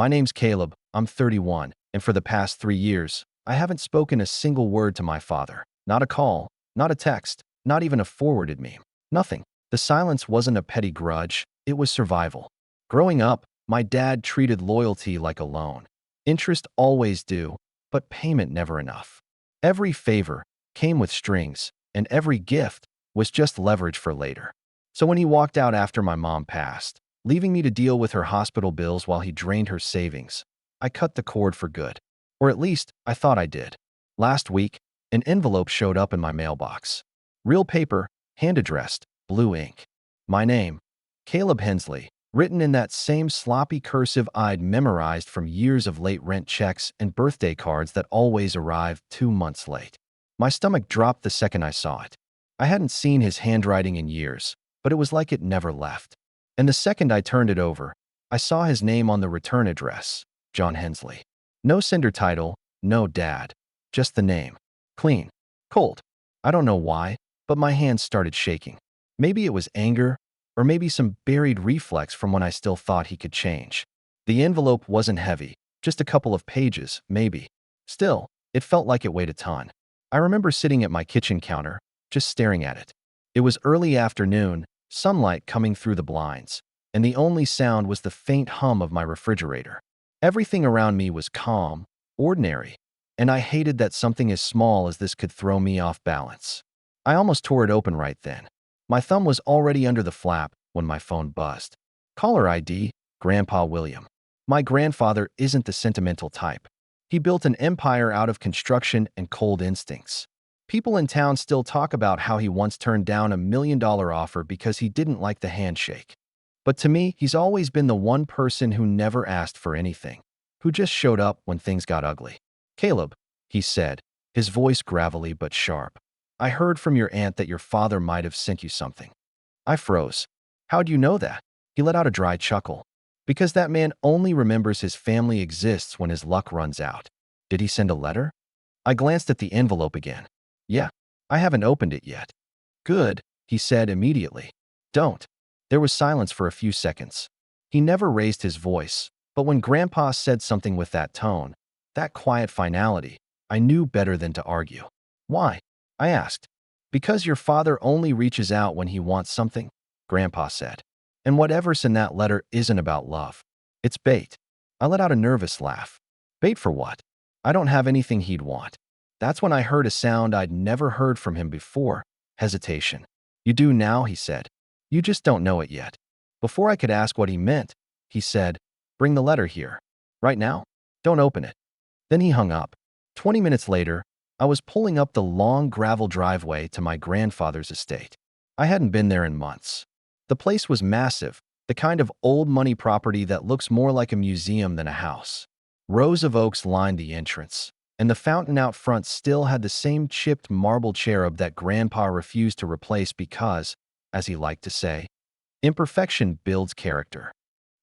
My name's Caleb, I'm 31, and for the past 3 years, I haven't spoken a single word to my father. Not a call, not a text, not even a forwarded meme. Nothing. The silence wasn't a petty grudge, it was survival. Growing up, my dad treated loyalty like a loan. Interest always due, but payment never enough. Every favor came with strings, and every gift was just leverage for later. So when he walked out after my mom passed, leaving me to deal with her hospital bills while he drained her savings, I cut the cord for good. Or at least, I thought I did. Last week, an envelope showed up in my mailbox. Real paper, hand-addressed, blue ink. My name, Caleb Hensley, written in that same sloppy cursive I'd memorized from years of late rent checks and birthday cards that always arrived 2 months late. My stomach dropped the second I saw it. I hadn't seen his handwriting in years, but it was like it never left. And the second I turned it over, I saw his name on the return address, John Hensley. No sender title, no dad, just the name. Clean. Cold. I don't know why, but my hands started shaking. Maybe it was anger, or maybe some buried reflex from when I still thought he could change. The envelope wasn't heavy, just a couple of pages, maybe. Still, it felt like it weighed a ton. I remember sitting at my kitchen counter, just staring at it. It was early afternoon, sunlight coming through the blinds, and the only sound was the faint hum of my refrigerator. Everything around me was calm, ordinary, and I hated that something as small as this could throw me off balance. I almost tore it open right then. My thumb was already under the flap when my phone buzzed. Caller ID, Grandpa William. My grandfather isn't the sentimental type. He built an empire out of construction and cold instincts. People in town still talk about how he once turned down $1 million offer because he didn't like the handshake. But to me, he's always been the one person who never asked for anything, who just showed up when things got ugly. Caleb, he said, his voice gravelly but sharp. I heard from your aunt that your father might have sent you something. I froze. How'd you know that? He let out a dry chuckle. Because that man only remembers his family exists when his luck runs out. Did he send a letter? I glanced at the envelope again. Yeah, I haven't opened it yet. Good, he said immediately. Don't. There was silence for a few seconds. He never raised his voice, but when Grandpa said something with that tone, that quiet finality, I knew better than to argue. Why? I asked. Because your father only reaches out when he wants something, Grandpa said. And whatever's in that letter isn't about love. It's bait. I let out a nervous laugh. Bait for what? I don't have anything he'd want. That's when I heard a sound I'd never heard from him before, hesitation. You do now, he said. You just don't know it yet. Before I could ask what he meant, he said, bring the letter here. Right now? Don't open it. Then he hung up. 20 minutes later, I was pulling up the long gravel driveway to my grandfather's estate. I hadn't been there in months. The place was massive, the kind of old money property that looks more like a museum than a house. Rows of oaks lined the entrance, and the fountain out front still had the same chipped marble cherub that Grandpa refused to replace because, as he liked to say, imperfection builds character.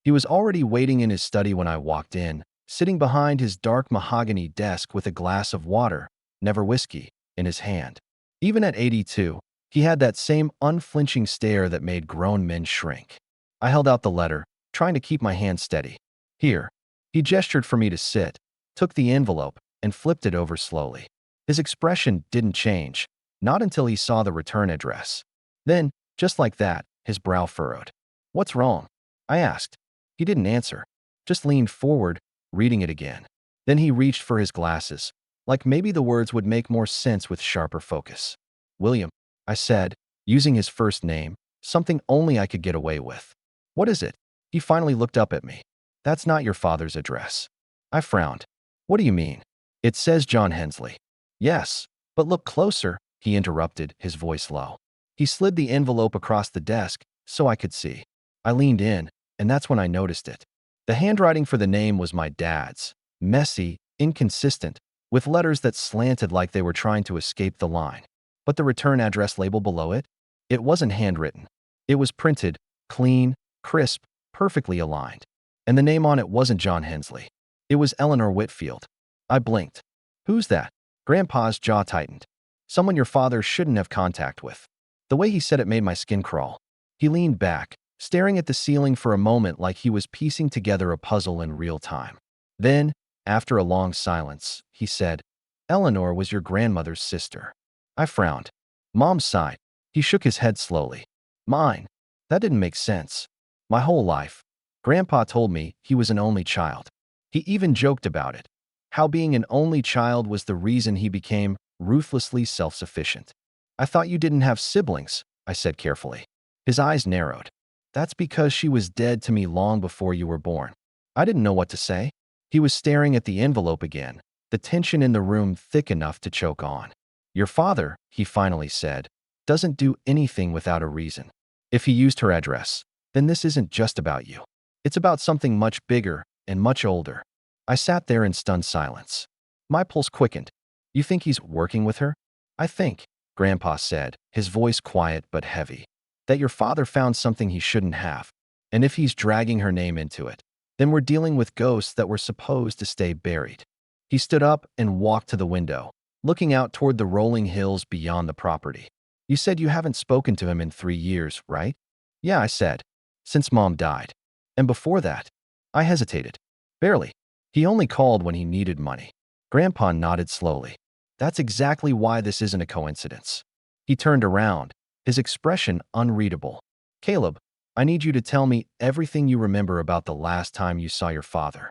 He was already waiting in his study when I walked in, sitting behind his dark mahogany desk with a glass of water, never whiskey, in his hand. Even at 82, he had that same unflinching stare that made grown men shrink. I held out the letter, trying to keep my hand steady. Here. He gestured for me to sit, took the envelope, and flipped it over slowly. His expression didn't change, not until he saw the return address. Then, just like that, his brow furrowed. What's wrong? I asked. He didn't answer, just leaned forward, reading it again. Then he reached for his glasses, like maybe the words would make more sense with sharper focus. William, I said, using his first name, something only I could get away with. What is it? He finally looked up at me. That's not your father's address. I frowned. What do you mean? It says John Hensley. Yes, but look closer, he interrupted, his voice low. He slid the envelope across the desk so I could see. I leaned in, and that's when I noticed it. The handwriting for the name was my dad's, messy, inconsistent, with letters that slanted like they were trying to escape the line. But the return address label below it? It wasn't handwritten. It was printed, clean, crisp, perfectly aligned. And the name on it wasn't John Hensley. It was Eleanor Whitfield. I blinked. Who's that? Grandpa's jaw tightened. Someone your father shouldn't have contact with. The way he said it made my skin crawl. He leaned back, staring at the ceiling for a moment like he was piecing together a puzzle in real time. Then, after a long silence, he said, "Eleanor was your grandmother's sister." I frowned. Mom sighed. He shook his head slowly. "Mine? That didn't make sense. My whole life, Grandpa told me he was an only child. He even joked about it, how being an only child was the reason he became ruthlessly self-sufficient." "I thought you didn't have siblings," I said carefully. His eyes narrowed. "That's because she was dead to me long before you were born." I didn't know what to say. He was staring at the envelope again, the tension in the room thick enough to choke on. "Your father," he finally said, "doesn't do anything without a reason. If he used her address, then this isn't just about you. It's about something much bigger and much older." I sat there in stunned silence. My pulse quickened. "You think he's working with her?" "I think," Grandpa said, his voice quiet but heavy, "that your father found something he shouldn't have. And if he's dragging her name into it, then we're dealing with ghosts that were supposed to stay buried." He stood up and walked to the window, looking out toward the rolling hills beyond the property. "You said you haven't spoken to him in 3 years, right?" "Yeah," I said, "since Mom died." "And before that?" I hesitated. "Barely. He only called when he needed money." Grandpa nodded slowly. "That's exactly why this isn't a coincidence." He turned around, his expression unreadable. "Caleb, I need you to tell me everything you remember about the last time you saw your father."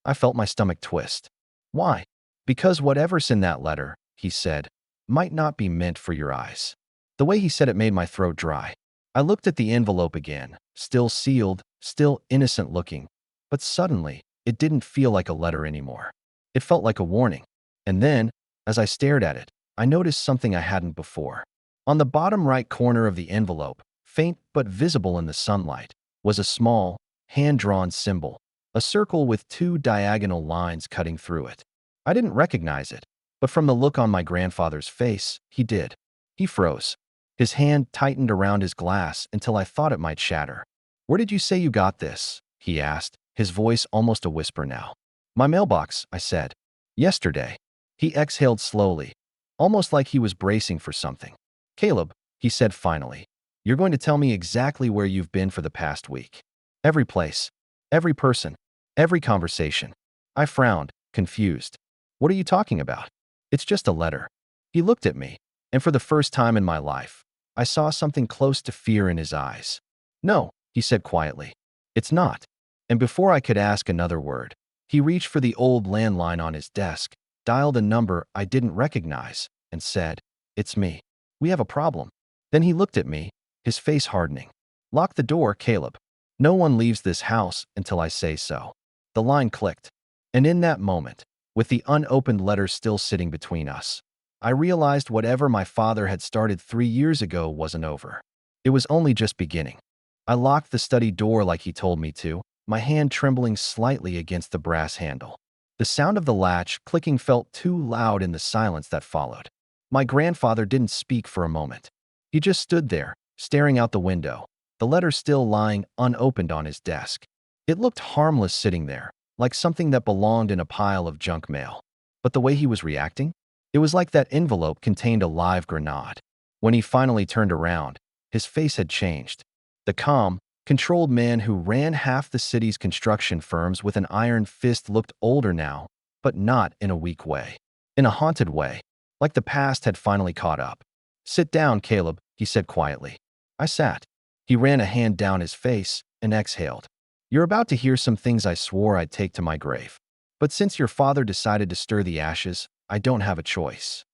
I felt my stomach twist. "Why?" "Because whatever's in that letter," he said, "might not be meant for your eyes." The way he said it made my throat dry. I looked at the envelope again, still sealed, still innocent looking, but suddenly, it didn't feel like a letter anymore. It felt like a warning. And then, as I stared at it, I noticed something I hadn't before. On the bottom right corner of the envelope, faint but visible in the sunlight, was a small, hand-drawn symbol, a circle with two diagonal lines cutting through it. I didn't recognize it, but from the look on my grandfather's face, he did. He froze. His hand tightened around his glass until I thought it might shatter. "Where did you say you got this?" he asked, his voice almost a whisper now. "My mailbox," I said. "Yesterday." He exhaled slowly, almost like he was bracing for something. "Caleb," he said finally, "you're going to tell me exactly where you've been for the past week. Every place, every person, every conversation." I frowned, confused. "What are you talking about?" "It's just a letter." He looked at me, and for the first time in my life, I saw something close to fear in his eyes. "No," he said quietly. "It's not." And before I could ask another word, he reached for the old landline on his desk, dialed a number I didn't recognize, and said, "It's me. We have a problem." Then he looked at me, his face hardening. "Lock the door, Caleb. No one leaves this house until I say so." The line clicked. And in that moment, with the unopened letter still sitting between us, I realized whatever my father had started 3 years ago wasn't over. It was only just beginning. I locked the study door like he told me to, my hand trembling slightly against the brass handle. The sound of the latch clicking felt too loud in the silence that followed. My grandfather didn't speak for a moment. He just stood there, staring out the window, the letter still lying unopened on his desk. It looked harmless sitting there, like something that belonged in a pile of junk mail. But the way he was reacting? It was like that envelope contained a live grenade. When he finally turned around, his face had changed. The calm, controlled man who ran half the city's construction firms with an iron fist looked older now, but not in a weak way. In a haunted way, like the past had finally caught up. "Sit down, Caleb," he said quietly. I sat. He ran a hand down his face and exhaled. "You're about to hear some things I swore I'd take to my grave. But since your father decided to stir the ashes, I don't have a choice."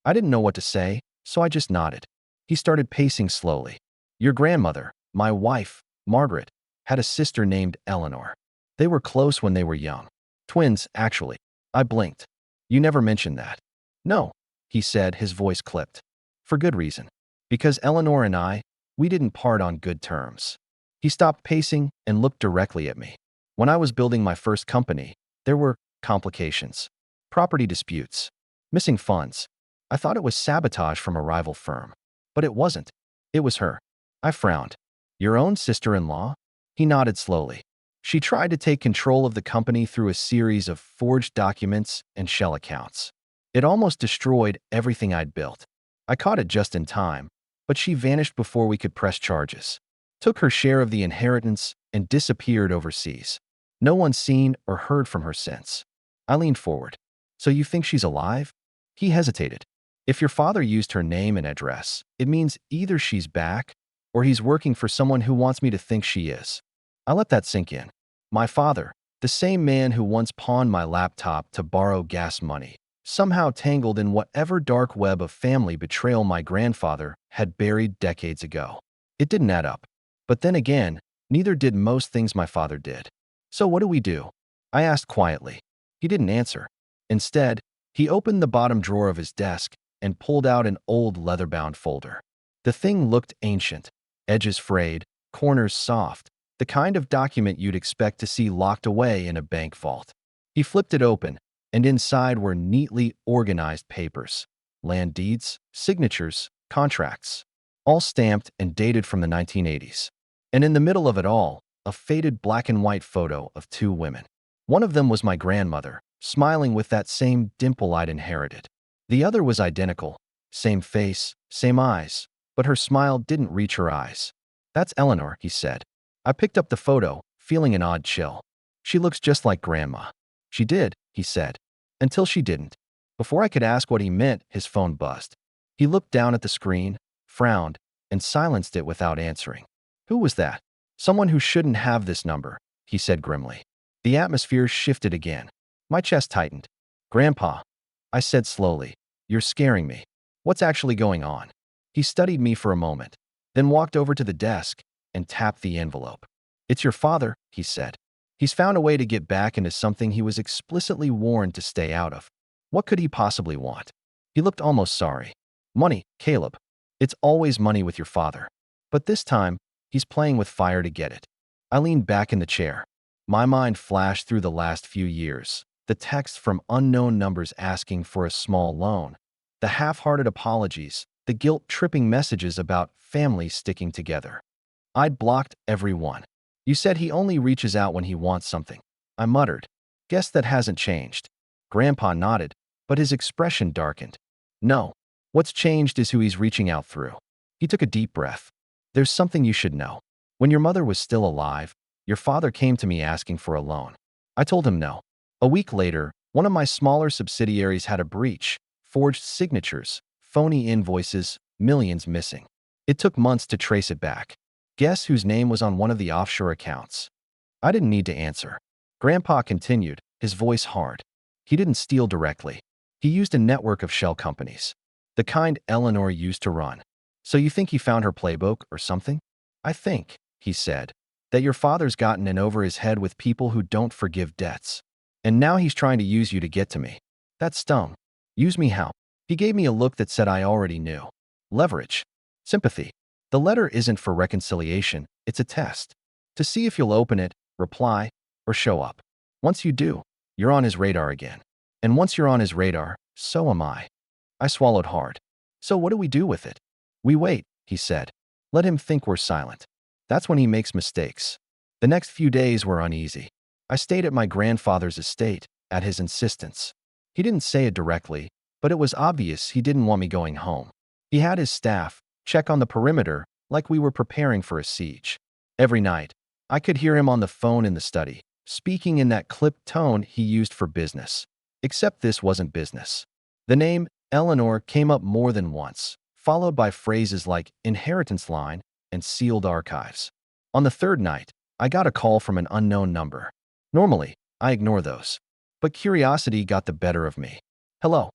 I didn't know what to say, so I just nodded. He started pacing slowly. "Your grandmother, my wife, Margaret, had a sister named Eleanor. They were close when they were young. Twins, actually." I blinked. "You never mentioned that." "No," he said, his voice clipped. "For good reason. Because Eleanor and we didn't part on good terms." He stopped pacing and looked directly at me. "When I was building my first company, there were complications. Property disputes. Missing funds. I thought it was sabotage from a rival firm. But it wasn't. It was her." I frowned. "Your own sister-in-law?" He nodded slowly. "She tried to take control of the company through a series of forged documents and shell accounts. It almost destroyed everything I'd built. I caught it just in time, but she vanished before we could press charges." took her share of the inheritance, and disappeared overseas. No one's seen or heard from her since. I leaned forward. So you think she's alive? He hesitated. If your father used her name and address, it means either she's back or he's working for someone who wants me to think she is. I let that sink in. My father, the same man who once pawned my laptop to borrow gas money, somehow tangled in whatever dark web of family betrayal my grandfather had buried decades ago. It didn't add up. But then again, neither did most things my father did. So what do we do? I asked quietly. He didn't answer. Instead, he opened the bottom drawer of his desk and pulled out an old leather-bound folder. The thing looked ancient, edges frayed, corners soft, the kind of document you'd expect to see locked away in a bank vault. He flipped it open, and inside were neatly organized papers, land deeds, signatures, contracts, all stamped and dated from the 1980s. And in the middle of it all, a faded black and white photo of two women. One of them was my grandmother, smiling with that same dimple I'd inherited. The other was identical, same face, same eyes, but her smile didn't reach her eyes. That's Eleanor, he said. I picked up the photo, feeling an odd chill. She looks just like Grandma. She did, he said. Until she didn't. Before I could ask what he meant, his phone buzzed. He looked down at the screen, frowned, and silenced it without answering. Who was that? Someone who shouldn't have this number, he said grimly. The atmosphere shifted again. My chest tightened. Grandpa, I said slowly, you're scaring me. What's actually going on? He studied me for a moment, then walked over to the desk and tapped the envelope. It's your father, he said. He's found a way to get back into something he was explicitly warned to stay out of. What could he possibly want? He looked almost sorry. Money, Caleb. It's always money with your father. But this time, he's playing with fire to get it. I leaned back in the chair. My mind flashed through the last few years. The text from unknown numbers asking for a small loan. The half-hearted apologies. The guilt-tripping messages about families sticking together. I'd blocked every one. You said he only reaches out when he wants something. I muttered. Guess that hasn't changed. Grandpa nodded, but his expression darkened. No. What's changed is who he's reaching out through. He took a deep breath. There's something you should know. When your mother was still alive, your father came to me asking for a loan. I told him no. A week later, one of my smaller subsidiaries had a breach, forged signatures, phony invoices, millions missing. It took months to trace it back. Guess whose name was on one of the offshore accounts? I didn't need to answer. Grandpa continued, his voice hard. He didn't steal directly. He used a network of shell companies. The kind Eleanor used to run. So you think he found her playbook or something? I think, he said, that your father's gotten in over his head with people who don't forgive debts. And now he's trying to use you to get to me. That stung. Use me how? He gave me a look that said I already knew. Leverage. Sympathy. The letter isn't for reconciliation, it's a test. To see if you'll open it, reply, or show up. Once you do, you're on his radar again. And once you're on his radar, so am I. I swallowed hard. So what do we do with it? We wait, he said. Let him think we're silent. That's when he makes mistakes. The next few days were uneasy. I stayed at my grandfather's estate, at his insistence. He didn't say it directly, but it was obvious he didn't want me going home. He had his staff check on the perimeter like we were preparing for a siege. Every night, I could hear him on the phone in the study, speaking in that clipped tone he used for business. Except this wasn't business. The name Eleanor came up more than once, followed by phrases like inheritance line and sealed archives. On the third night, I got a call from an unknown number. Normally, I ignore those. But curiosity got the better of me. Hello.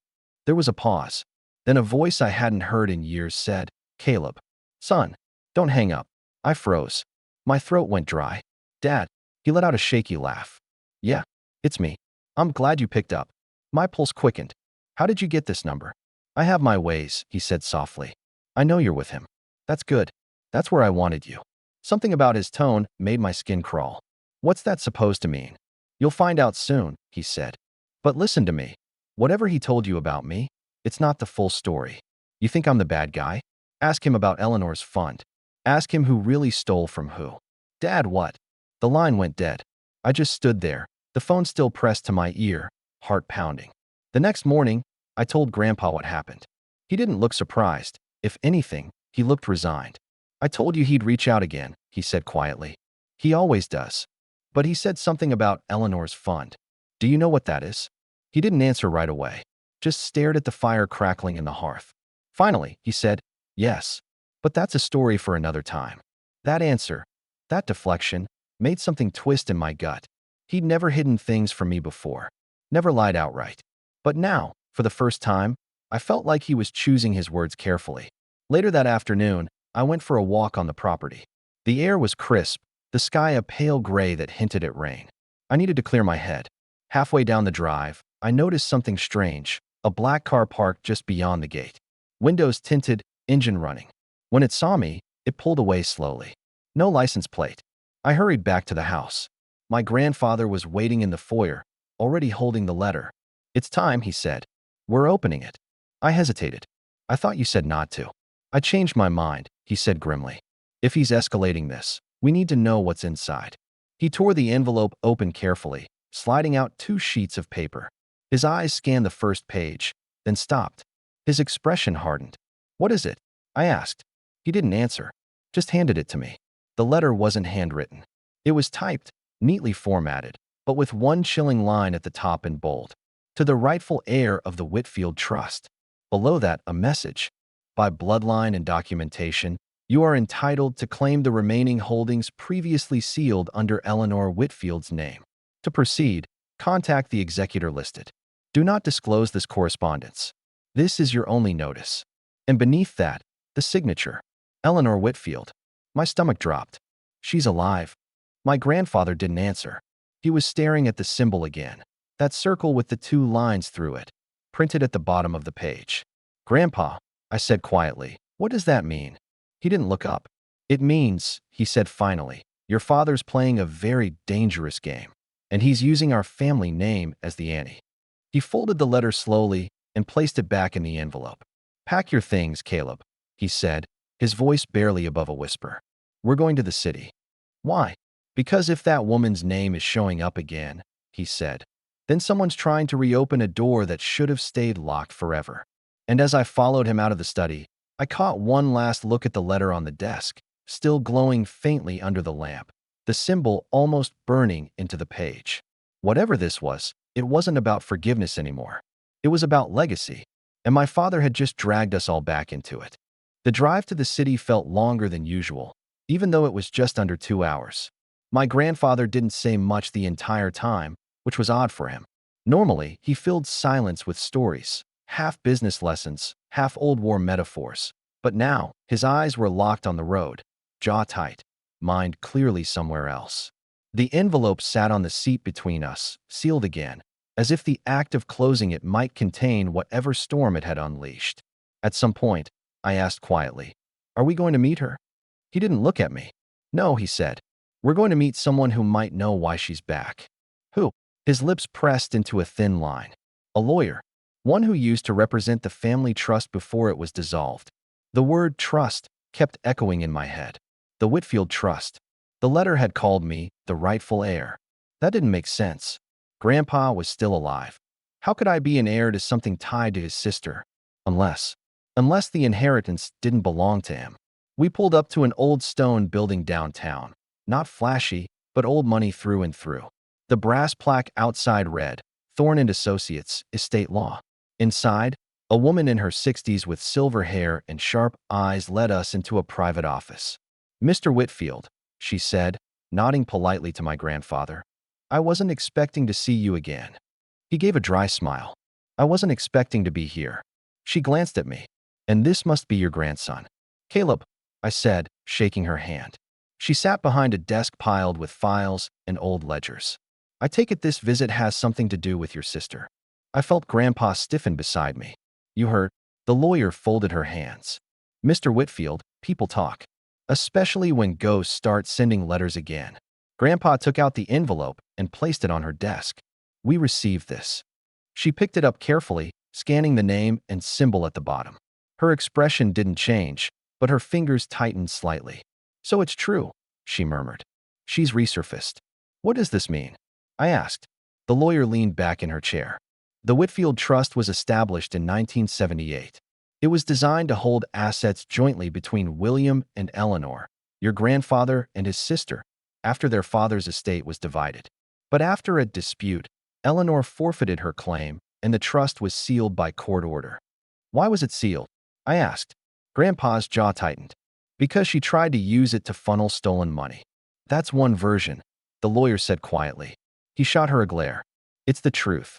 There was a pause. Then a voice I hadn't heard in years said, Caleb. Son, don't hang up. I froze. My throat went dry. Dad. He let out a shaky laugh. Yeah, it's me. I'm glad you picked up. My pulse quickened. How did you get this number? I have my ways, he said softly. I know you're with him. That's good. That's where I wanted you. Something about his tone made my skin crawl. What's that supposed to mean? You'll find out soon, he said. But listen to me. Whatever he told you about me, it's not the full story. You think I'm the bad guy? Ask him about Eleanor's fund. Ask him who really stole from who. Dad, what? The line went dead. I just stood there, the phone still pressed to my ear, heart pounding. The next morning, I told Grandpa what happened. He didn't look surprised. If anything, he looked resigned. I told you he'd reach out again, he said quietly. He always does. But he said something about Eleanor's fund. Do you know what that is? He didn't answer right away, just stared at the fire crackling in the hearth. Finally, he said, yes, but that's a story for another time. That answer, that deflection, made something twist in my gut. He'd never hidden things from me before, never lied outright. But now, for the first time, I felt like he was choosing his words carefully. Later that afternoon, I went for a walk on the property. The air was crisp, the sky a pale gray that hinted at rain. I needed to clear my head. Halfway down the drive, I noticed something strange, a black car parked just beyond the gate. Windows tinted, engine running. When it saw me, it pulled away slowly. No license plate. I hurried back to the house. My grandfather was waiting in the foyer, already holding the letter. It's time, he said. We're opening it. I hesitated. I thought you said not to. I changed my mind, he said grimly. If he's escalating this, we need to know what's inside. He tore the envelope open carefully, sliding out 2 sheets of paper. His eyes scanned the first page, then stopped. His expression hardened. What is it? I asked. He didn't answer, just handed it to me. The letter wasn't handwritten. It was typed, neatly formatted, but with one chilling line at the top in bold. To the rightful heir of the Whitfield Trust. Below that, a message. By bloodline and documentation, you are entitled to claim the remaining holdings previously sealed under Eleanor Whitfield's name. To proceed, contact the executor listed. Do not disclose this correspondence. This is your only notice. And beneath that, the signature. Eleanor Whitfield. My stomach dropped. She's alive. My grandfather didn't answer. He was staring at the symbol again. That circle with the 2 lines through it, printed at the bottom of the page. Grandpa, I said quietly, what does that mean? He didn't look up. It means, he said finally, your father's playing a very dangerous game, and he's using our family name as the ante. He folded the letter slowly and placed it back in the envelope. Pack your things, Caleb, he said, his voice barely above a whisper. We're going to the city. Why? Because if that woman's name is showing up again, he said, then someone's trying to reopen a door that should have stayed locked forever. And as I followed him out of the study, I caught one last look at the letter on the desk, still glowing faintly under the lamp, the symbol almost burning into the page. Whatever this was, it wasn't about forgiveness anymore. It was about legacy, and my father had just dragged us all back into it. The drive to the city felt longer than usual, even though it was just under 2 hours. My grandfather didn't say much the entire time, which was odd for him. Normally, he filled silence with stories, half business lessons, half Old War metaphors. But now, his eyes were locked on the road, jaw tight, mind clearly somewhere else. The envelope sat on the seat between us, sealed again, as if the act of closing it might contain whatever storm it had unleashed. At some point, I asked quietly, are we going to meet her? He didn't look at me. No, he said. We're going to meet someone who might know why she's back. Who? His lips pressed into a thin line. A lawyer. One who used to represent the family trust before it was dissolved. The word trust kept echoing in my head. The Whitfield Trust. The letter had called me the rightful heir. That didn't make sense. Grandpa was still alive. How could I be an heir to something tied to his sister? Unless the inheritance didn't belong to him. We pulled up to an old stone building downtown. Not flashy, but old money through and through. The brass plaque outside read, Thorne and Associates, Estate Law. Inside, a woman in her 60s with silver hair and sharp eyes led us into a private office. Mr. Whitfield, she said, nodding politely to my grandfather. I wasn't expecting to see you again. He gave a dry smile. I wasn't expecting to be here. She glanced at me. And this must be your grandson. Caleb, I said, shaking her hand. She sat behind a desk piled with files and old ledgers. I take it this visit has something to do with your sister. I felt Grandpa stiffen beside me. You heard? The lawyer folded her hands. Mr. Whitfield, people talk. Especially when ghosts start sending letters again. Grandpa took out the envelope and placed it on her desk. We received this. She picked it up carefully, scanning the name and symbol at the bottom. Her expression didn't change, but her fingers tightened slightly. So it's true, she murmured. She's resurfaced. What does this mean? I asked. The lawyer leaned back in her chair. The Whitfield Trust was established in 1978. It was designed to hold assets jointly between William and Eleanor, your grandfather and his sister, after their father's estate was divided. But after a dispute, Eleanor forfeited her claim, and the trust was sealed by court order. Why was it sealed? I asked. Grandpa's jaw tightened. Because she tried to use it to funnel stolen money. That's one version, the lawyer said quietly. He shot her a glare. It's the truth.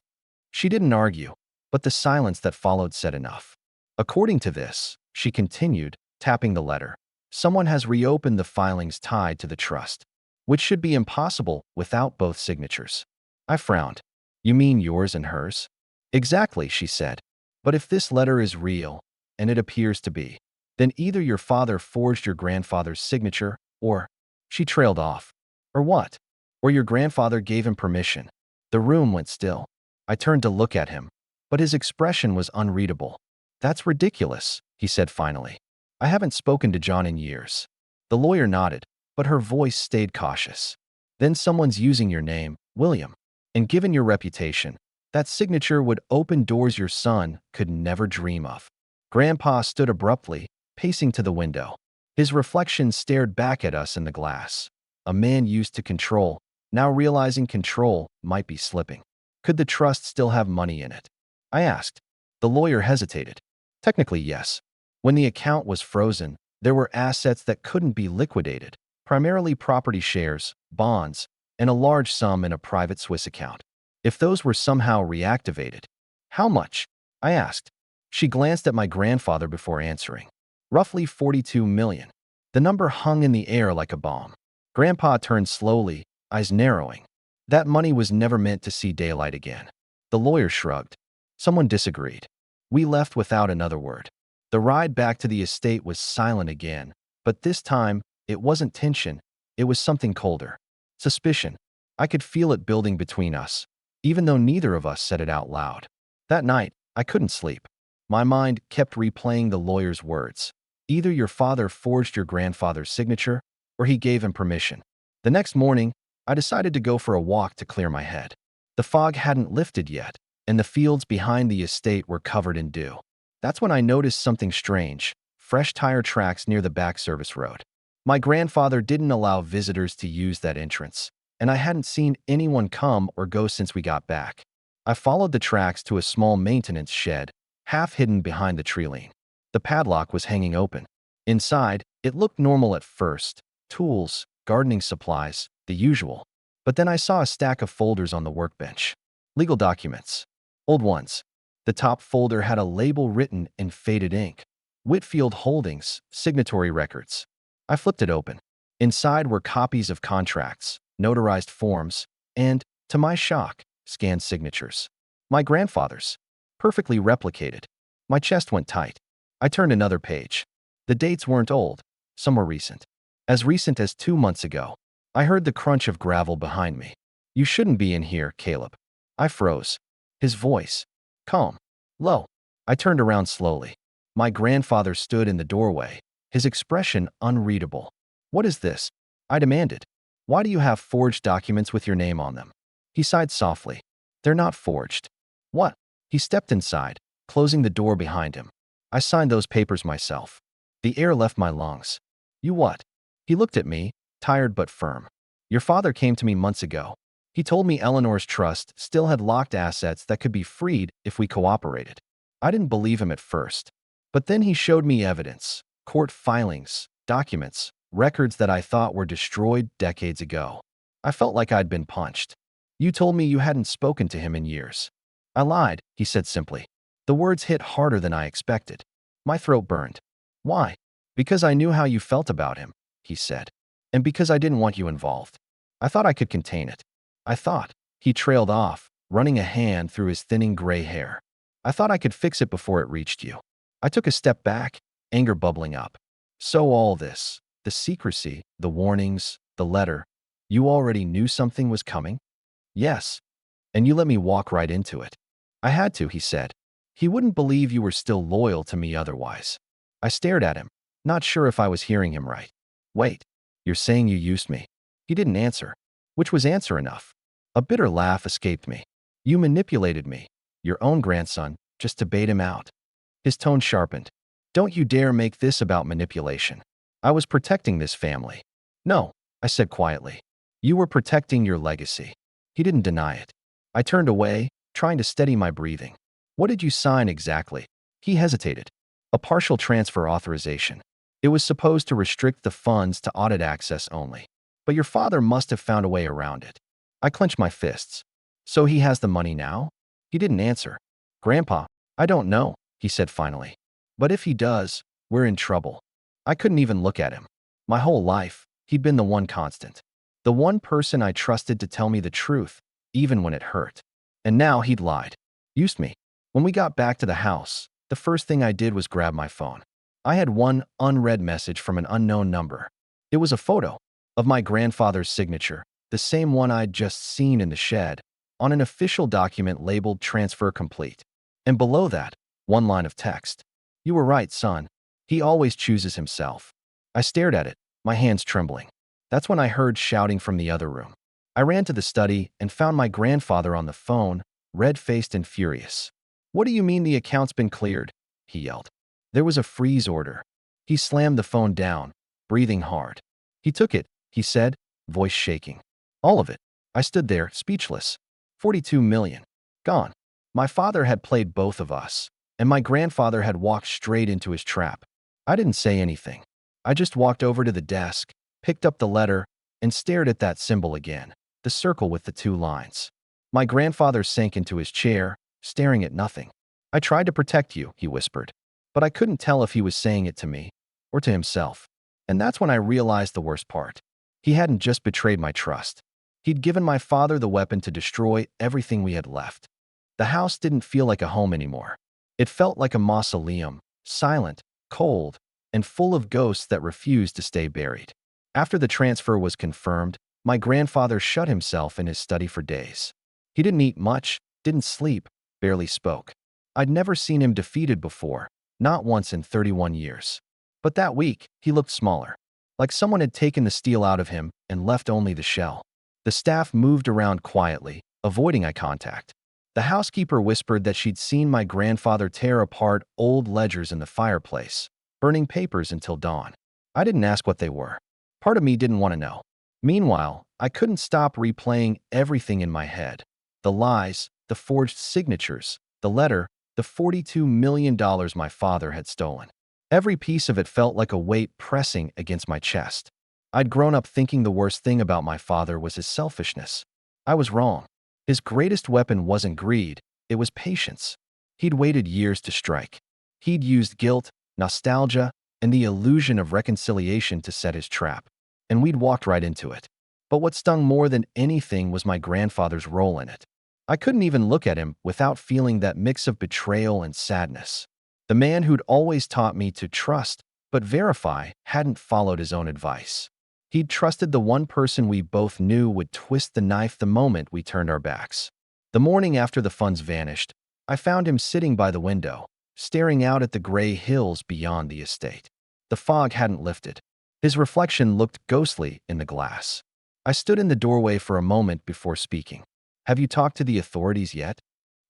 She didn't argue, but the silence that followed said enough. According to this, she continued, tapping the letter, someone has reopened the filings tied to the trust, which should be impossible without both signatures. I frowned. You mean yours and hers? Exactly, she said. But if this letter is real, and it appears to be, then either your father forged your grandfather's signature, or, she trailed off. Or what? Or your grandfather gave him permission. The room went still. I turned to look at him, but his expression was unreadable. That's ridiculous, he said finally. I haven't spoken to John in years. The lawyer nodded, but her voice stayed cautious. Then someone's using your name, William. And given your reputation, that signature would open doors your son could never dream of. Grandpa stood abruptly, pacing to the window. His reflection stared back at us in the glass. A man used to control, now realizing control might be slipping. Could the trust still have money in it? I asked. The lawyer hesitated. Technically, yes. When the account was frozen, there were assets that couldn't be liquidated, primarily property shares, bonds, and a large sum in a private Swiss account. If those were somehow reactivated, how much? I asked. She glanced at my grandfather before answering. Roughly 42 million. The number hung in the air like a bomb. Grandpa turned slowly, eyes narrowing. That money was never meant to see daylight again. The lawyer shrugged. Someone disagreed. We left without another word. The ride back to the estate was silent again, but this time, it wasn't tension, it was something colder. Suspicion. I could feel it building between us, even though neither of us said it out loud. That night, I couldn't sleep. My mind kept replaying the lawyer's words. Either your father forged your grandfather's signature, or he gave him permission. The next morning, I decided to go for a walk to clear my head. The fog hadn't lifted yet, and the fields behind the estate were covered in dew. That's when I noticed something strange, fresh tire tracks near the back service road. My grandfather didn't allow visitors to use that entrance, and I hadn't seen anyone come or go since we got back. I followed the tracks to a small maintenance shed, half hidden behind the tree-line. The padlock was hanging open. Inside, it looked normal at first. Tools, gardening supplies, the usual. But then I saw a stack of folders on the workbench. Legal documents. Old ones. The top folder had a label written in faded ink. Whitfield Holdings, signatory records. I flipped it open. Inside were copies of contracts, notarized forms, and, to my shock, scanned signatures. My grandfather's. Perfectly replicated. My chest went tight. I turned another page. The dates weren't old. Some were recent. As recent as 2 months ago. I heard the crunch of gravel behind me. You shouldn't be in here, Caleb. I froze. His voice. Calm. Low. I turned around slowly. My grandfather stood in the doorway, his expression unreadable. What is this? I demanded. Why do you have forged documents with your name on them? He sighed softly. They're not forged. What? He stepped inside, closing the door behind him. I signed those papers myself. The air left my lungs. You what? He looked at me, tired but firm. Your father came to me months ago. He told me Eleanor's trust still had locked assets that could be freed if we cooperated. I didn't believe him at first. But then he showed me evidence, court filings, documents, records that I thought were destroyed decades ago. I felt like I'd been punched. You told me you hadn't spoken to him in years. I lied, he said simply. The words hit harder than I expected. My throat burned. Why? Because I knew how you felt about him, he said. And because I didn't want you involved. I thought I could contain it. I thought. He trailed off, running a hand through his thinning gray hair. I thought I could fix it before it reached you. I took a step back, anger bubbling up. So all this, the secrecy, the warnings, the letter, you already knew something was coming? Yes. And you let me walk right into it. I had to, he said. He wouldn't believe you were still loyal to me otherwise. I stared at him, not sure if I was hearing him right. Wait, you're saying you used me? He didn't answer, which was answer enough. A bitter laugh escaped me. You manipulated me, your own grandson, just to bait him out. His tone sharpened. Don't you dare make this about manipulation. I was protecting this family. No, I said quietly. You were protecting your legacy. He didn't deny it. I turned away, trying to steady my breathing. What did you sign exactly? He hesitated. A partial transfer authorization. It was supposed to restrict the funds to audit access only. But your father must have found a way around it. I clenched my fists. So he has the money now? He didn't answer. Grandpa, I don't know, he said finally. But if he does, we're in trouble. I couldn't even look at him. My whole life, he'd been the one constant. The one person I trusted to tell me the truth, even when it hurt. And now he'd lied. Used me. When we got back to the house, the first thing I did was grab my phone. I had one unread message from an unknown number. It was a photo of my grandfather's signature, the same one I'd just seen in the shed, on an official document labeled Transfer Complete. And below that, one line of text. You were right, son. He always chooses himself. I stared at it, my hands trembling. That's when I heard shouting from the other room. I ran to the study and found my grandfather on the phone, red-faced and furious. What do you mean the account's been cleared? He yelled. There was a freeze order. He slammed the phone down, breathing hard. He took it, he said, voice shaking. All of it. I stood there, speechless. 42 million. Gone. My father had played both of us, and my grandfather had walked straight into his trap. I didn't say anything. I just walked over to the desk, picked up the letter, and stared at that symbol again, the circle with the two lines. My grandfather sank into his chair, staring at nothing. I tried to protect you, he whispered, but I couldn't tell if he was saying it to me or to himself. And that's when I realized the worst part. He hadn't just betrayed my trust. He'd given my father the weapon to destroy everything we had left. The house didn't feel like a home anymore. It felt like a mausoleum, silent, cold, and full of ghosts that refused to stay buried. After the transfer was confirmed, my grandfather shut himself in his study for days. He didn't eat much, didn't sleep, barely spoke. I'd never seen him defeated before, not once in 31 years. But that week, he looked smaller, like someone had taken the steel out of him and left only the shell. The staff moved around quietly, avoiding eye contact. The housekeeper whispered that she'd seen my grandfather tear apart old ledgers in the fireplace, burning papers until dawn. I didn't ask what they were. Part of me didn't want to know. Meanwhile, I couldn't stop replaying everything in my head. The lies, the forged signatures, the letter, the $42 million my father had stolen. Every piece of it felt like a weight pressing against my chest. I'd grown up thinking the worst thing about my father was his selfishness. I was wrong. His greatest weapon wasn't greed, it was patience. He'd waited years to strike. He'd used guilt, nostalgia, and the illusion of reconciliation to set his trap. And we'd walked right into it. But what stung more than anything was my grandfather's role in it. I couldn't even look at him without feeling that mix of betrayal and sadness. The man who'd always taught me to trust but verify hadn't followed his own advice. He'd trusted the one person we both knew would twist the knife the moment we turned our backs. The morning after the funds vanished, I found him sitting by the window, staring out at the gray hills beyond the estate. The fog hadn't lifted. His reflection looked ghostly in the glass. I stood in the doorway for a moment before speaking. Have you talked to the authorities yet?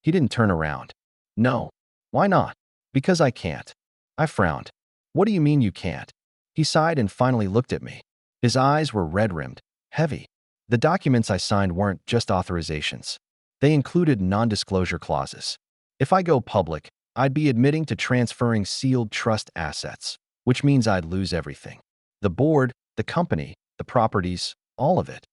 He didn't turn around. No. Why not? Because I can't. I frowned. What do you mean you can't? He sighed and finally looked at me. His eyes were red-rimmed, heavy. The documents I signed weren't just authorizations. They included non-disclosure clauses. If I go public, I'd be admitting to transferring sealed trust assets, which means I'd lose everything. The board, the company, the properties, all of it.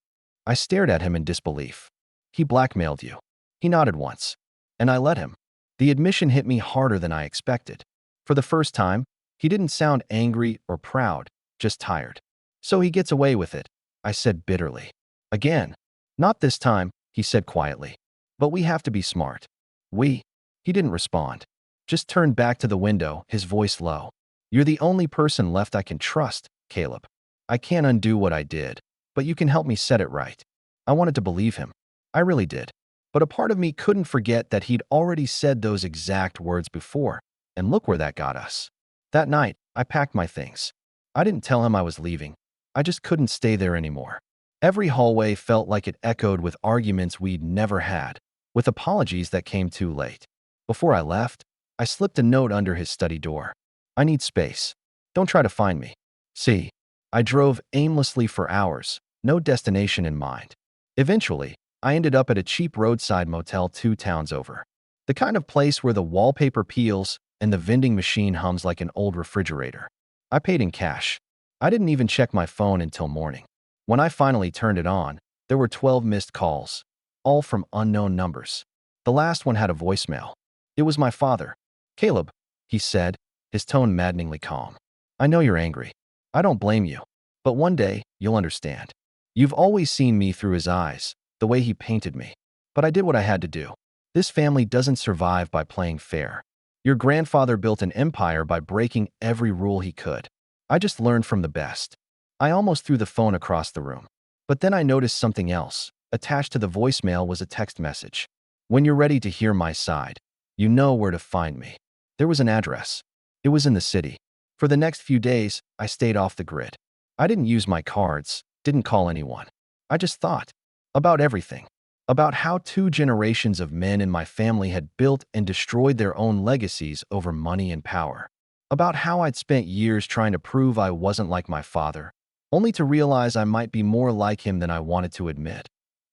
I stared at him in disbelief. He blackmailed you. He nodded once. And I let him. The admission hit me harder than I expected. For the first time, he didn't sound angry or proud, just tired. So he gets away with it, I said bitterly. Again. Not this time, he said quietly. But we have to be smart. We? He didn't respond. Just turned back to the window, his voice low. You're the only person left I can trust, Caleb. I can't undo what I did, but you can help me set it right. I wanted to believe him. I really did. But a part of me couldn't forget that he'd already said those exact words before, and look where that got us. That night, I packed my things. I didn't tell him I was leaving. I just couldn't stay there anymore. Every hallway felt like it echoed with arguments we'd never had, with apologies that came too late. Before I left, I slipped a note under his study door. I need space. Don't try to find me. See, I drove aimlessly for hours, no destination in mind. Eventually, I ended up at a cheap roadside motel 2 towns over. The kind of place where the wallpaper peels and the vending machine hums like an old refrigerator. I paid in cash. I didn't even check my phone until morning. When I finally turned it on, there were 12 missed calls, all from unknown numbers. The last one had a voicemail. It was my father. "Caleb," he said, his tone maddeningly calm. "I know you're angry. I don't blame you. But one day, you'll understand. You've always seen me through his eyes, the way he painted me. But I did what I had to do. This family doesn't survive by playing fair. Your grandfather built an empire by breaking every rule he could. I just learned from the best." I almost threw the phone across the room. But then I noticed something else. Attached to the voicemail was a text message. "When you're ready to hear my side, you know where to find me." There was an address. It was in the city. For the next few days, I stayed off the grid. I didn't use my cards, didn't call anyone. I just thought about everything. About how 2 generations of men in my family had built and destroyed their own legacies over money and power. About how I'd spent years trying to prove I wasn't like my father, only to realize I might be more like him than I wanted to admit.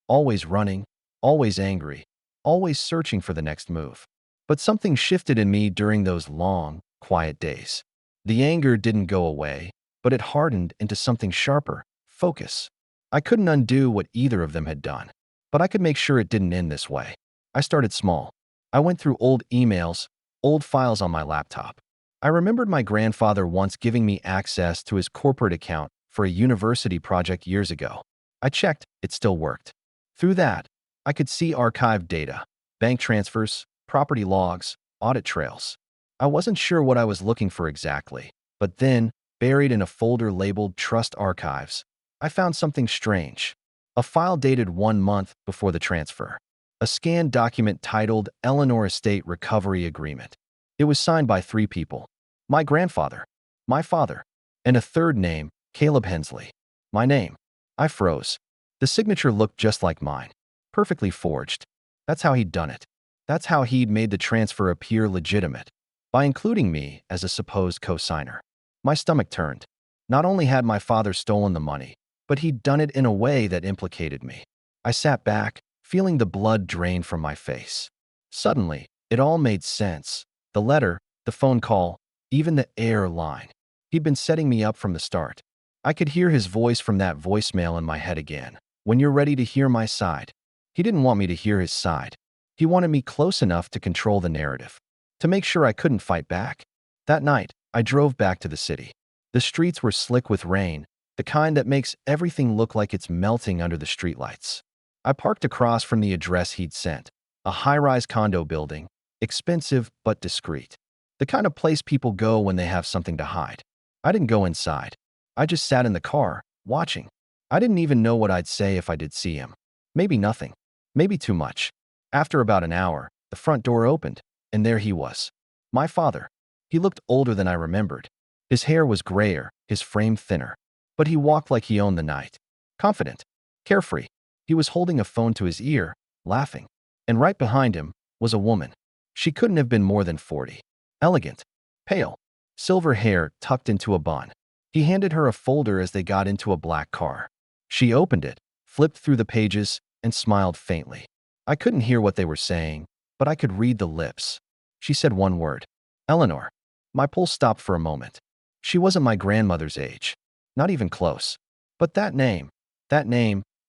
Always running, always angry, always searching for the next move. But something shifted in me during those long, quiet days. The anger didn't go away, but it hardened into something sharper: focus. I couldn't undo what either of them had done, but I could make sure it didn't end this way. I started small. I went through old emails, old files on my laptop. I remembered my grandfather once giving me access to his corporate account for a university project years ago. I checked, it still worked. Through that, I could see archived data, bank transfers, property logs, audit trails. I wasn't sure what I was looking for exactly, but then, buried in a folder labeled Trust Archives, I found something strange. A file dated 1 month before the transfer. A scanned document titled Eleanor Estate Recovery Agreement. It was signed by 3 people. My grandfather, my father, and a third name, Caleb Hensley. My name. I froze. The signature looked just like mine. Perfectly forged. That's how he'd done it. That's how he'd made the transfer appear legitimate. By including me as a supposed co-signer. My stomach turned. Not only had my father stolen the money, but he'd done it in a way that implicated me. I sat back, feeling the blood drain from my face. Suddenly, it all made sense. The letter, the phone call, even the air line. He'd been setting me up from the start. I could hear his voice from that voicemail in my head again. "When you're ready to hear my side." He didn't want me to hear his side. He wanted me close enough to control the narrative, to make sure I couldn't fight back. That night, I drove back to the city. The streets were slick with rain, the kind that makes everything look like it's melting under the streetlights. I parked across from the address he'd sent, a high-rise condo building, expensive but discreet. The kind of place people go when they have something to hide. I didn't go inside. I just sat in the car, watching. I didn't even know what I'd say if I did see him. Maybe nothing. Maybe too much. After about an hour, the front door opened, and there he was. My father. He looked older than I remembered. His hair was grayer, his frame thinner. But he walked like he owned the night. Confident. Carefree. He was holding a phone to his ear, laughing. And right behind him was a woman. She couldn't have been more than 40. Elegant. Pale. Silver hair tucked into a bun. He handed her a folder as they got into a black car. She opened it, flipped through the pages, and smiled faintly. I couldn't hear what they were saying, but I could read the lips. She said one word. "Eleanor." My pulse stopped for a moment. She wasn't my grandmother's age. Not even close. But that name,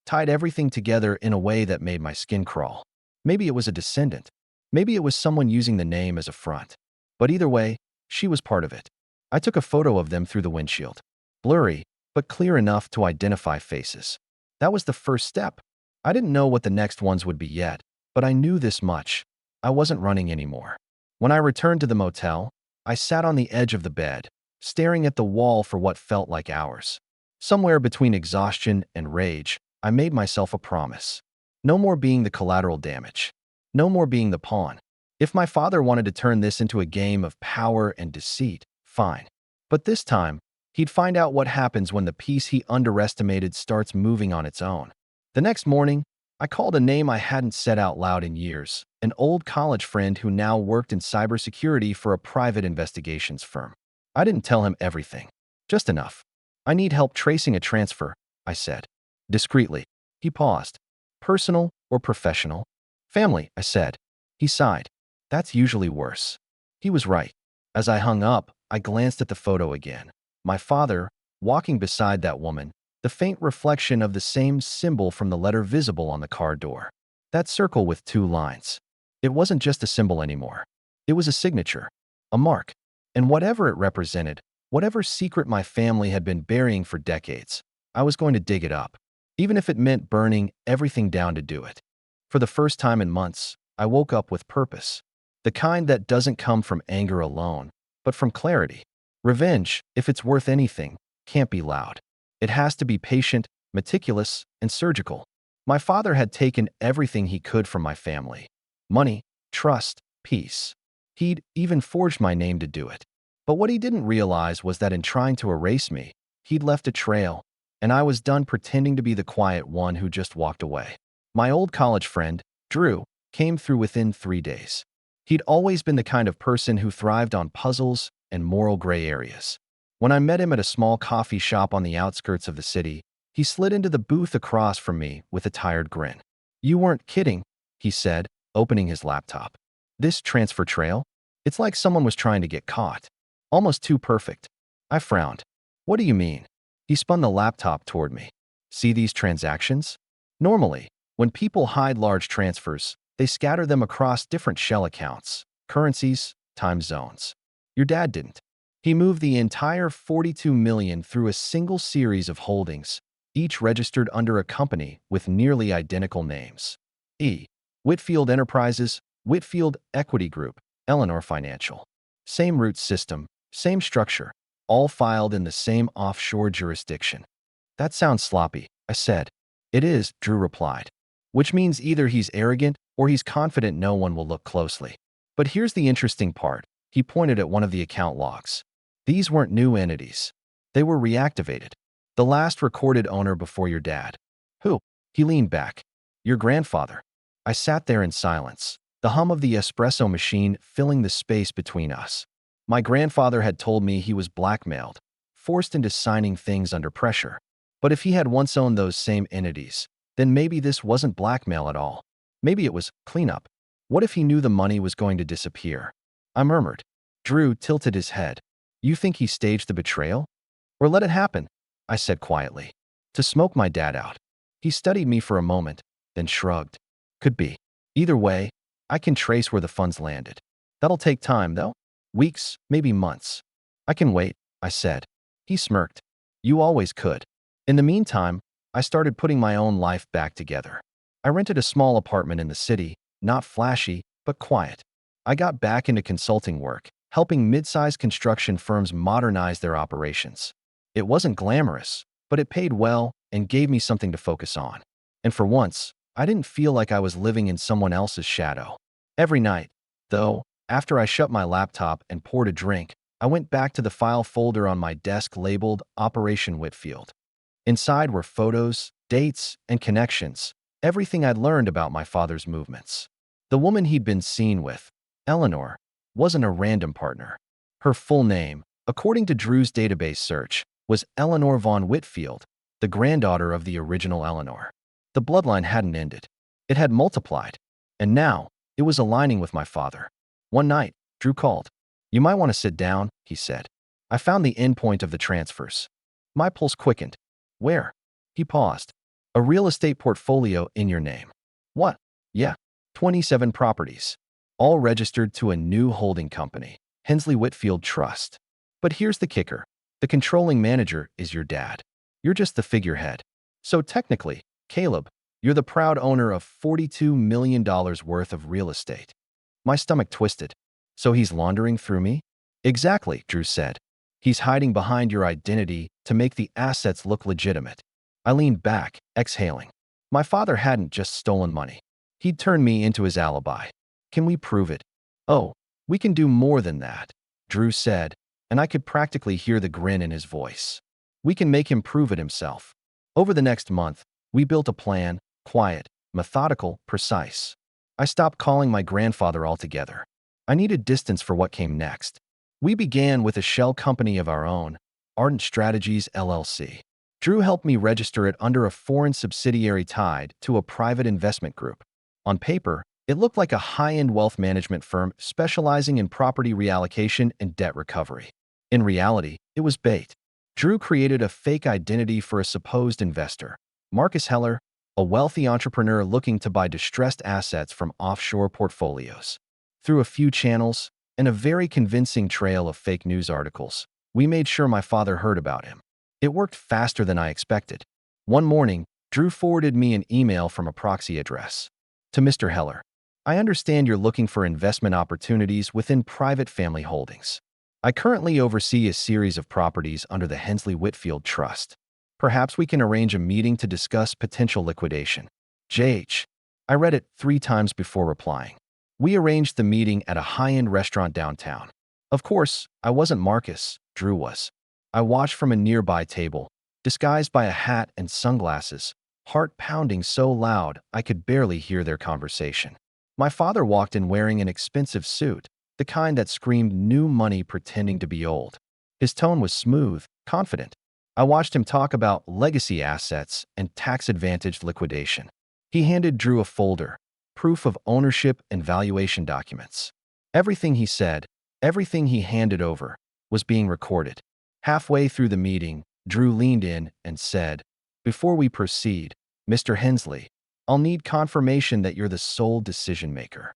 tied everything together in a way that made my skin crawl. Maybe it was a descendant. Maybe it was someone using the name as a front. But either way, she was part of it. I took a photo of them through the windshield. Blurry, but clear enough to identify faces. That was the first step. I didn't know what the next ones would be yet, but I knew this much. I wasn't running anymore. When I returned to the motel, I sat on the edge of the bed, staring at the wall for what felt like hours. Somewhere between exhaustion and rage, I made myself a promise. No more being the collateral damage. No more being the pawn. If my father wanted to turn this into a game of power and deceit, fine. But this time, he'd find out what happens when the piece he underestimated starts moving on its own. The next morning, I called a name I hadn't said out loud in years, an old college friend who now worked in cybersecurity for a private investigations firm. I didn't tell him everything, just enough. I need help tracing a transfer, I said. Discreetly. He paused. Personal or professional? Family, I said. He sighed. That's usually worse. He was right. As I hung up, I glanced at the photo again. My father, walking beside that woman, the faint reflection of the same symbol from the letter visible on the car door. That circle with 2 lines. It wasn't just a symbol anymore. It was a signature, a mark. And whatever it represented, whatever secret my family had been burying for decades, I was going to dig it up, even if it meant burning everything down to do it. For the first time in months, I woke up with purpose. The kind that doesn't come from anger alone, but from clarity. Revenge, if it's worth anything, can't be loud. It has to be patient, meticulous, and surgical. My father had taken everything he could from my family. Money, trust, peace. He'd even forged my name to do it. But what he didn't realize was that in trying to erase me, he'd left a trail, and I was done pretending to be the quiet one who just walked away. My old college friend, Drew, came through within 3 days. He'd always been the kind of person who thrived on puzzles and moral gray areas. When I met him at a small coffee shop on the outskirts of the city, he slid into the booth across from me with a tired grin. You weren't kidding, he said, opening his laptop. This transfer trail? It's like someone was trying to get caught. Almost too perfect. I frowned. What do you mean? He spun the laptop toward me. See these transactions? Normally, when people hide large transfers, they scatter them across different shell accounts, currencies, time zones. Your dad didn't. He moved the entire 42 million through a single series of holdings, each registered under a company with nearly identical names. E. Whitfield Enterprises, Whitfield Equity Group, Eleanor Financial. Same root system, same structure, all filed in the same offshore jurisdiction. That sounds sloppy, I said. It is, Drew replied. Which means either he's arrogant or he's confident no one will look closely. But here's the interesting part. He pointed at one of the account logs. These weren't new entities. They were reactivated. The last recorded owner before your dad. Who? He leaned back. Your grandfather. I sat there in silence, the hum of the espresso machine filling the space between us. My grandfather had told me he was blackmailed, forced into signing things under pressure. But if he had once owned those same entities, then maybe this wasn't blackmail at all. Maybe it was cleanup. What if he knew the money was going to disappear? I murmured. Drew tilted his head. You think he staged the betrayal? Or let it happen? I said quietly. To smoke my dad out. He studied me for a moment, then shrugged. Could be. Either way, I can trace where the funds landed. That'll take time, though. Weeks, maybe months. I can wait, I said. He smirked. You always could. In the meantime, I started putting my own life back together. I rented a small apartment in the city, not flashy, but quiet. I got back into consulting work, helping mid-sized construction firms modernize their operations. It wasn't glamorous, but it paid well and gave me something to focus on. And for once, I didn't feel like I was living in someone else's shadow. Every night, though, after I shut my laptop and poured a drink, I went back to the file folder on my desk labeled Operation Whitfield. Inside were photos, dates, and connections, everything I'd learned about my father's movements. The woman he'd been seen with, Eleanor, wasn't a random partner. Her full name, according to Drew's database search, was Eleanor von Whitfield, the granddaughter of the original Eleanor. The bloodline hadn't ended. It had multiplied. And now, it was aligning with my father. One night, Drew called. You might want to sit down, he said. I found the endpoint of the transfers. My pulse quickened. Where? He paused. A real estate portfolio in your name. What? Yeah. 27 properties. All registered to a new holding company, Hensley Whitfield Trust. But here's the kicker. The controlling manager is your dad. You're just the figurehead. So technically, Caleb, you're the proud owner of $42 million worth of real estate. My stomach twisted. So he's laundering through me? Exactly, Drew said. He's hiding behind your identity to make the assets look legitimate. I leaned back, exhaling. My father hadn't just stolen money. He'd turned me into his alibi. Can we prove it? Oh, we can do more than that, Drew said, and I could practically hear the grin in his voice. We can make him prove it himself. Over the next month, we built a plan, quiet, methodical, precise. I stopped calling my grandfather altogether. I needed distance for what came next. We began with a shell company of our own, Ardent Strategies LLC. Drew helped me register it under a foreign subsidiary tied to a private investment group. On paper, it looked like a high-end wealth management firm specializing in property reallocation and debt recovery. In reality, it was bait. Drew created a fake identity for a supposed investor, Marcus Heller, a wealthy entrepreneur looking to buy distressed assets from offshore portfolios. Through a few channels and a very convincing trail of fake news articles, we made sure my father heard about him. It worked faster than I expected. One morning, Drew forwarded me an email from a proxy address. To Mr. Heller, I understand you're looking for investment opportunities within private family holdings. I currently oversee a series of properties under the Hensley Whitfield Trust. Perhaps we can arrange a meeting to discuss potential liquidation. JH. I read it 3 times before replying. We arranged the meeting at a high-end restaurant downtown. Of course, I wasn't Marcus, Drew was. I watched from a nearby table, disguised by a hat and sunglasses, heart pounding so loud I could barely hear their conversation. My father walked in wearing an expensive suit, the kind that screamed new money pretending to be old. His tone was smooth, confident. I watched him talk about legacy assets and tax-advantaged liquidation. He handed Drew a folder, proof of ownership and valuation documents. Everything he said, everything he handed over, was being recorded. Halfway through the meeting, Drew leaned in and said, "Before we proceed, Mr. Hensley, I'll need confirmation that you're the sole decision-maker."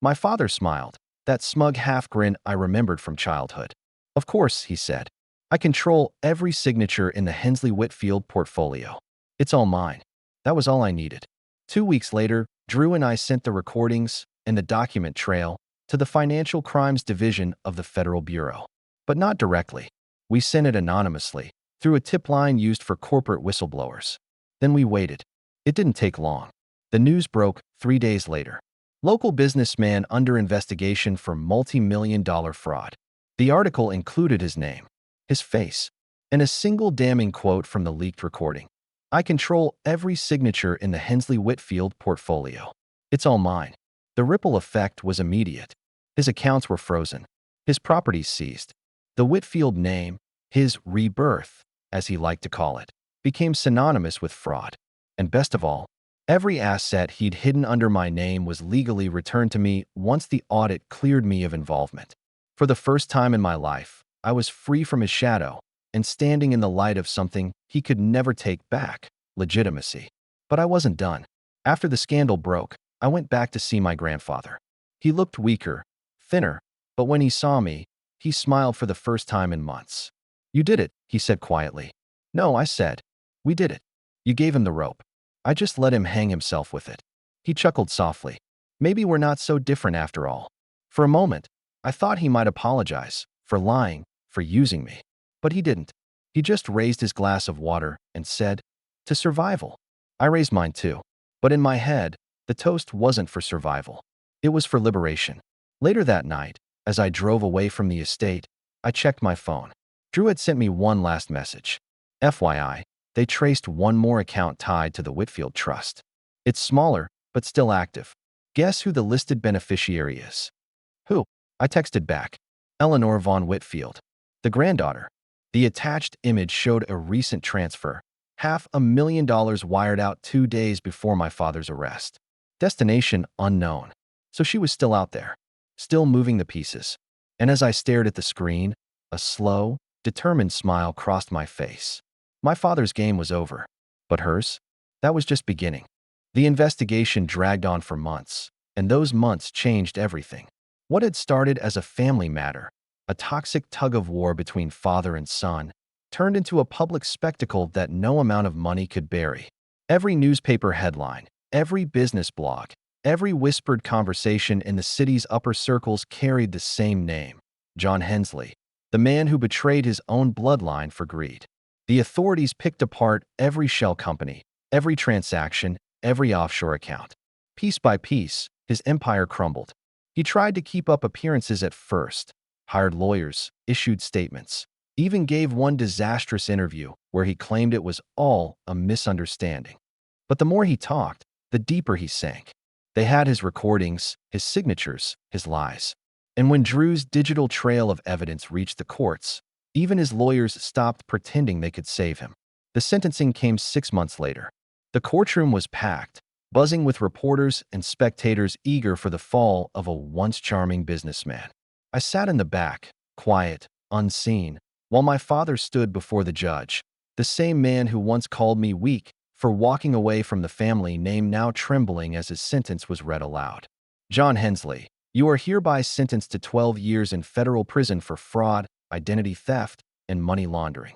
My father smiled, that smug half-grin I remembered from childhood. "Of course," he said. "I control every signature in the Hensley Whitfield portfolio. It's all mine." That was all I needed. 2 weeks later, Drew and I sent the recordings and the document trail to the Financial Crimes Division of the Federal Bureau. But not directly. We sent it anonymously, through a tip line used for corporate whistleblowers. Then we waited. It didn't take long. The news broke 3 days later. Local businessman under investigation for multi-million-dollar fraud. The article included his name, his face, and a single damning quote from the leaked recording. "I control every signature in the Hensley Whitfield portfolio. It's all mine." The ripple effect was immediate. His accounts were frozen, his properties seized. The Whitfield name, his rebirth, as he liked to call it, became synonymous with fraud. And best of all, every asset he'd hidden under my name was legally returned to me once the audit cleared me of involvement. For the first time in my life, I was free from his shadow and standing in the light of something he could never take back, legitimacy. But I wasn't done. After the scandal broke, I went back to see my grandfather. He looked weaker, thinner, but when he saw me, he smiled for the first time in months. "You did it," he said quietly. "No," I said. "We did it. You gave him the rope. I just let him hang himself with it." He chuckled softly. "Maybe we're not so different after all." For a moment, I thought he might apologize for lying, for using me. But he didn't. He just raised his glass of water and said, "To survival." I raised mine too. But in my head, the toast wasn't for survival. It was for liberation. Later that night, as I drove away from the estate, I checked my phone. Drew had sent me one last message. FYI, they traced one more account tied to the Whitfield Trust. It's smaller, but still active. Guess who the listed beneficiary is? Who? I texted back. Eleanor Von Whitfield, the granddaughter. The attached image showed a recent transfer, $500,000 wired out 2 days before my father's arrest. Destination unknown. So she was still out there, still moving the pieces. And as I stared at the screen, a slow, determined smile crossed my face. My father's game was over. But hers? That was just beginning. The investigation dragged on for months, and those months changed everything. What had started as a family matter, a toxic tug-of-war between father and son, turned into a public spectacle that no amount of money could bury. Every newspaper headline, every business blog, every whispered conversation in the city's upper circles carried the same name, John Hensley, the man who betrayed his own bloodline for greed. The authorities picked apart every shell company, every transaction, every offshore account. Piece by piece, his empire crumbled. He tried to keep up appearances at first, hired lawyers, issued statements, even gave one disastrous interview where he claimed it was all a misunderstanding. But the more he talked, the deeper he sank. They had his recordings, his signatures, his lies. And when Drew's digital trail of evidence reached the courts, even his lawyers stopped pretending they could save him. The sentencing came 6 months later. The courtroom was packed, buzzing with reporters and spectators eager for the fall of a once charming businessman. I sat in the back, quiet, unseen, while my father stood before the judge, the same man who once called me weak for walking away from the family name, now trembling as his sentence was read aloud. John Hensley, you are hereby sentenced to 12 years in federal prison for fraud, identity theft, and money laundering.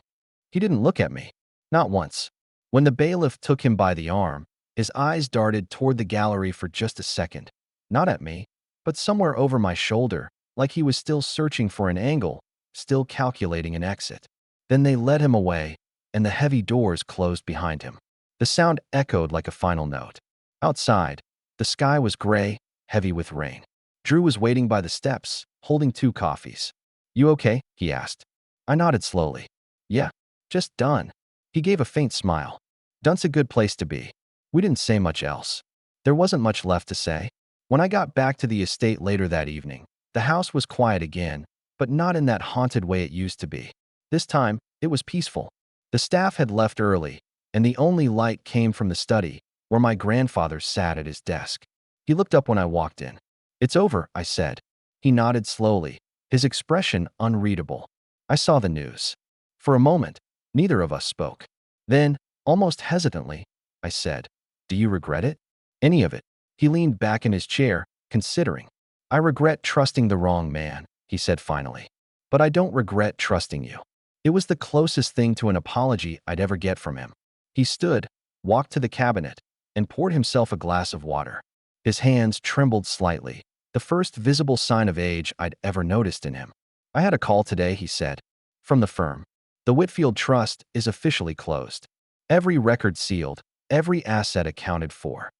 He didn't look at me. Not once. When the bailiff took him by the arm, his eyes darted toward the gallery for just a second. Not at me, but somewhere over my shoulder, like he was still searching for an angle, still calculating an exit. Then they led him away, and the heavy doors closed behind him. The sound echoed like a final note. Outside, the sky was gray, heavy with rain. Drew was waiting by the steps, holding 2 coffees. You okay? He asked. I nodded slowly. Yeah, just done. He gave a faint smile. Done's a good place to be. We didn't say much else. There wasn't much left to say. When I got back to the estate later that evening, the house was quiet again, but not in that haunted way it used to be. This time, it was peaceful. The staff had left early, and the only light came from the study, where my grandfather sat at his desk. He looked up when I walked in. It's over, I said. He nodded slowly, his expression unreadable. I saw the news. For a moment, neither of us spoke. Then, almost hesitantly, I said, Do you regret it? Any of it? He leaned back in his chair, considering. I regret trusting the wrong man, he said finally. But I don't regret trusting you. It was the closest thing to an apology I'd ever get from him. He stood, walked to the cabinet, and poured himself a glass of water. His hands trembled slightly, the first visible sign of age I'd ever noticed in him. I had a call today, he said, from the firm. The Whitfield Trust is officially closed. Every record sealed, every asset accounted for.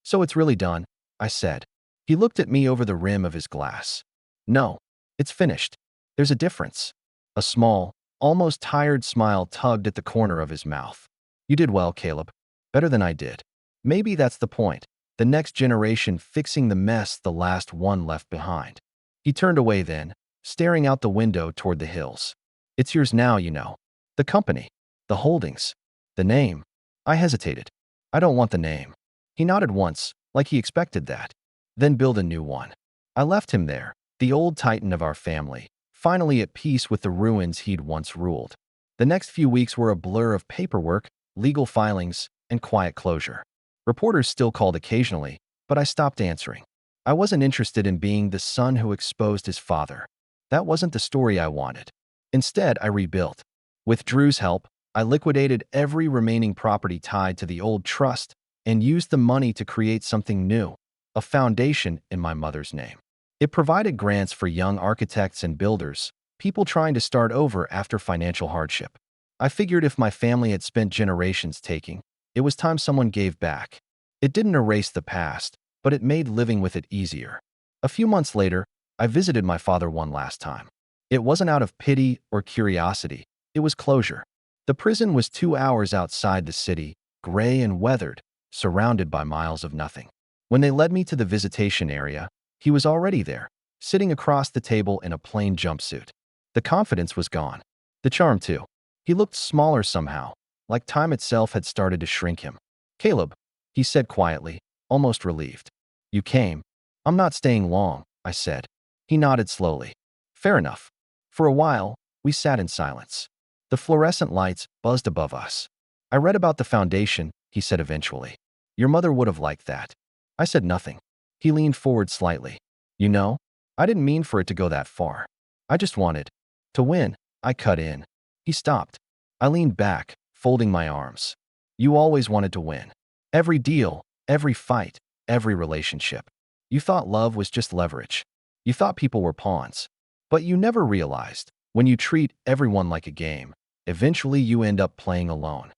So it's really done, I said. He looked at me over the rim of his glass. No, it's finished. There's a difference. A small, almost tired smile tugged at the corner of his mouth. You did well, Caleb. Better than I did. Maybe that's the point. The next generation fixing the mess the last one left behind. He turned away then, staring out the window toward the hills. It's yours now, you know. The company. The holdings. The name. I hesitated. I don't want the name. He nodded once, like he expected that. Then build a new one. I left him there, the old titan of our family, finally at peace with the ruins he'd once ruled. The next few weeks were a blur of paperwork, legal filings, and quiet closure. Reporters still called occasionally, but I stopped answering. I wasn't interested in being the son who exposed his father. That wasn't the story I wanted. Instead, I rebuilt. With Drew's help, I liquidated every remaining property tied to the old trust and used the money to create something new, a foundation in my mother's name. It provided grants for young architects and builders, people trying to start over after financial hardship. I figured if my family had spent generations taking, it was time someone gave back. It didn't erase the past, but it made living with it easier. A few months later, I visited my father one last time. It wasn't out of pity or curiosity, it was closure. The prison was 2 hours outside the city, gray and weathered, surrounded by miles of nothing. When they led me to the visitation area, he was already there, sitting across the table in a plain jumpsuit. The confidence was gone. The charm, too. He looked smaller somehow, like time itself had started to shrink him. Caleb, he said quietly, almost relieved. You came. I'm not staying long, I said. He nodded slowly. Fair enough. For a while, we sat in silence. The fluorescent lights buzzed above us. I read about the foundation, he said eventually. Your mother would have liked that. I said nothing. He leaned forward slightly. You know, I didn't mean for it to go that far. I just wanted to win. I cut in. He stopped. I leaned back, folding my arms. You always wanted to win. Every deal, every fight, every relationship. You thought love was just leverage. You thought people were pawns. But you never realized, when you treat everyone like a game, eventually you end up playing alone.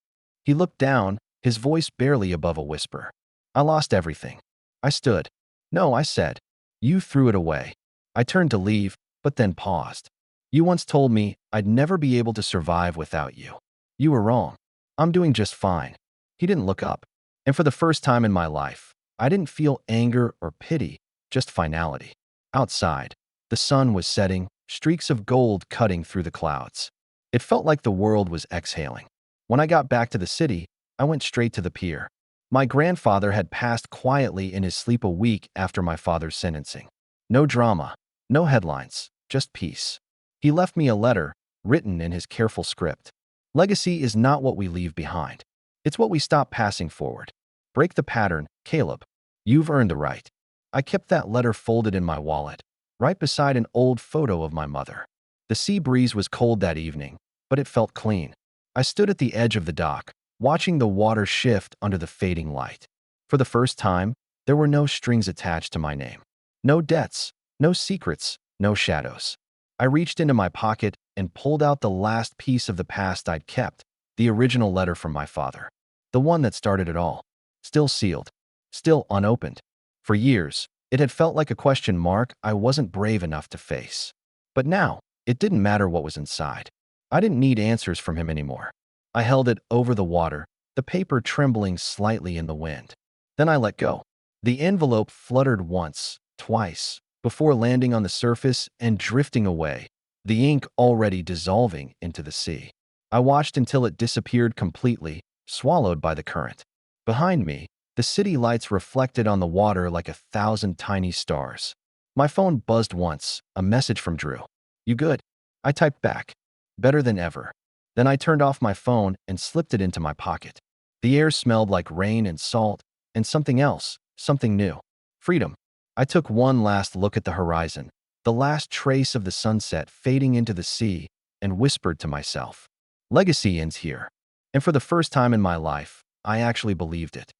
He looked down, his voice barely above a whisper. I lost everything. I stood. No, I said. You threw it away. I turned to leave, but then paused. You once told me I'd never be able to survive without you. You were wrong. I'm doing just fine. He didn't look up. And for the first time in my life, I didn't feel anger or pity, just finality. Outside, the sun was setting, streaks of gold cutting through the clouds. It felt like the world was exhaling. When I got back to the city, I went straight to the pier. My grandfather had passed quietly in his sleep a week after my father's sentencing. No drama, no headlines, just peace. He left me a letter, written in his careful script. Legacy is not what we leave behind. It's what we stop passing forward. Break the pattern, Caleb. You've earned the right. I kept that letter folded in my wallet, right beside an old photo of my mother. The sea breeze was cold that evening, but it felt clean. I stood at the edge of the dock, watching the water shift under the fading light. For the first time, there were no strings attached to my name. No debts, no secrets, no shadows. I reached into my pocket and pulled out the last piece of the past I'd kept, the original letter from my father. The one that started it all. Still sealed. Still unopened. For years, it had felt like a question mark I wasn't brave enough to face. But now, it didn't matter what was inside. I didn't need answers from him anymore. I held it over the water, the paper trembling slightly in the wind. Then I let go. The envelope fluttered once, twice, before landing on the surface and drifting away, the ink already dissolving into the sea. I watched until it disappeared completely, swallowed by the current. Behind me, the city lights reflected on the water like 1,000 tiny stars. My phone buzzed once, a message from Drew. "You good?" I typed back. "Better than ever." Then I turned off my phone and slipped it into my pocket. The air smelled like rain and salt, and something else, something new. Freedom. I took one last look at the horizon, the last trace of the sunset fading into the sea, and whispered to myself, "Legacy ends here." And for the first time in my life, I actually believed it.